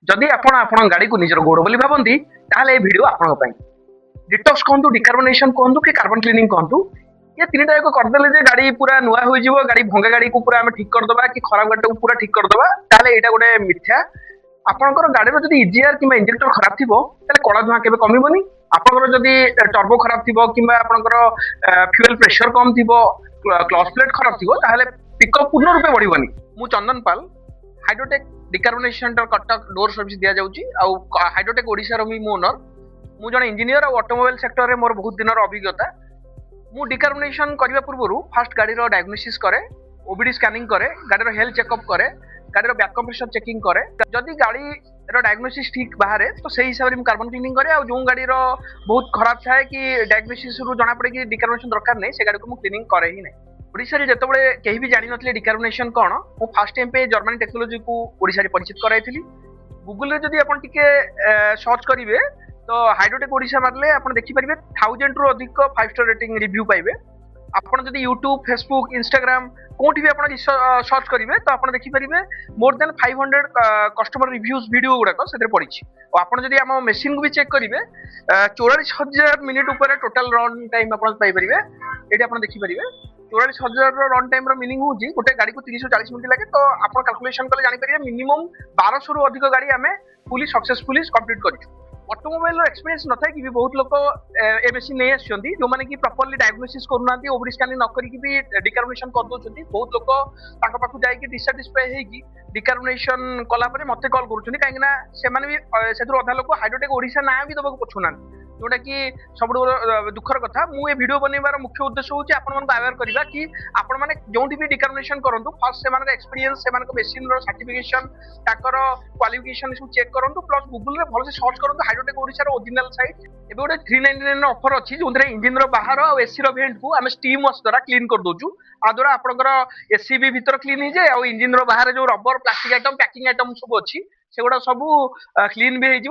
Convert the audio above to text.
जदि आपण गाड़ी को निजर गोड़ बोली भावती ताहले ए वीडियो आपण ପାଇଁ डिटॉक्स कहतु डिकार्बोनेशन कहतु कि कार्बन क्लीनिंग कहतु ये तीन टाइप करदेले जे गाड़ी पूरा नुआ हो जीवो गाड़ी भंगा गाड़ी को पूरा हम ठीक करदबा कि खराब गाड़ी को पूरा ठीक करदबा ताहले एटा गोटे मिथ्या आपनकर गाड़ी रो जदि इजीआर किबा इंजेक्टर खराब थिबो ताहले कड़ा धुआ केबे कमिबोनी आपनकर जदि टर्बो खराब थिबो किबा आपनकर फ्यूएल प्रेशर कम थिबो क्लच प्लेट खराब थिबो ताहले पिकअप पूर्ण रूपे बढ़िबोनी मु चंदन पाल हाइड्रोटेक डिकार्बोनेशन कटक डोर सर्विस दिया जाउची आ हाइड्रोटेक ओडिसा रो मी ओनर मु जने इंजीनियर और ऑटोमोबाइल सेक्टर रे मोर बहुत दिन अभिज्ञता मु डिकार्बोनेशन करबा पूर्व फास्ट गाड़ी रो डायग्नोसिस करे ओबीडी स्कैनिंग करे गाड़ी रो हेल्थ चेकअप करे गाड़ी रो बैक कंप्रेसर चेकिंग करे जदि गाड़ी रो डायग्नोसिस ठीक बाहर तो सही हिसाब रे कार्बन क्लीनिंग करे आ जो गाड़ी रो बहुत खराब थाए कि डायग्नोसिस रु जाना पड़े कि डिकार्बोनेशन दरकार नहीं से गाड़ी को मु क्लीनिंग करे ही नहीं ओडिशा रे जतबे केही भी जानि नथले डिकार्बोनेशन कोन मु फर्स्ट टाइम पे जर्मनी टेक्नोलॉजी को ओडिशा रे परिचित कराइथिली गूगल रे जदि आपण टिके सर्च करिवे तो हाइड्रोटेक ओडिशा मारले आपण देखि परिबे 1000 रु अधिक 5 स्टार रेटिंग रिव्यू पाइबे आपण जदि यूट्यूब फेसबुक इंस्टाग्राम कोठी भी आपण सर्च करिवे तो आपण देखि परिबे more than 500 customer reviews video गुडा को सेते पडिछि और आपण जदि हम मशीन को भी चेक करिवे 44000 मिनिट ऊपर टोटल रन टाइम आपण पाइ परिबे एटी आपण देखि परिबे 44000 रन टाइम रो मीनिंग होची गोटे गाड़ी को 30 40 मिनिट लागे तो आपण कैलकुलेशन करले जानि परिबे मिनिमम 1200 रु अधिक गाड़ी हमें फुली सक्सेसफुली कंप्लीट करिछु ऑटोमोबाइल एक्सपीरियंस न था कि भी बहुत लोग ए मशीन नहीं आछंती जो माने कि प्रॉपर्ली डायग्नोसिस करूनांती ओवरी स्कैनिंग न करी कि भी डिकार्बोनेशन कर दोछंती बहुत लोग ताका पाखु जाई कि डिसैटिस्फाई हे कि डिकार्बोनेशन कला परे मते कॉल करूछंती काहे ना से माने भी सेथुर अधा लोग हाइड्रोटेक ओडिशा ना भी दबक पछुना जोटा कि सब दुखर कथा मु ए वीडियो बनैबार मुख्य उद्देश्य होची आपण मन अवेयर करबा कि आपण माने जोंठी भी डिकार्बोनेशन करंतु फर्स्ट से माने एक्सपीरियंस से माने मशीन रो सर्टिफिकेशन ताकर क्वालिफिकेशन सब चेक करंतु प्लस गूगल रे भल से सर्च करंतु हाइड्रोटेक ओडिशा रो ओरिजिनल साइट एबे गोटे 399 ऑफर अछि जोंथरे इंजन रो बाहर और एसी रो वेंट को हम स्टीम वॉश द्वारा क्लीन कर दोचु आ द्वारा आपनकर एसी भी भीतर क्लीन हो जाए और इंजन रो बाहर जो rubber plastic item packing item सब अछि सेगुडा सब क्लीन भी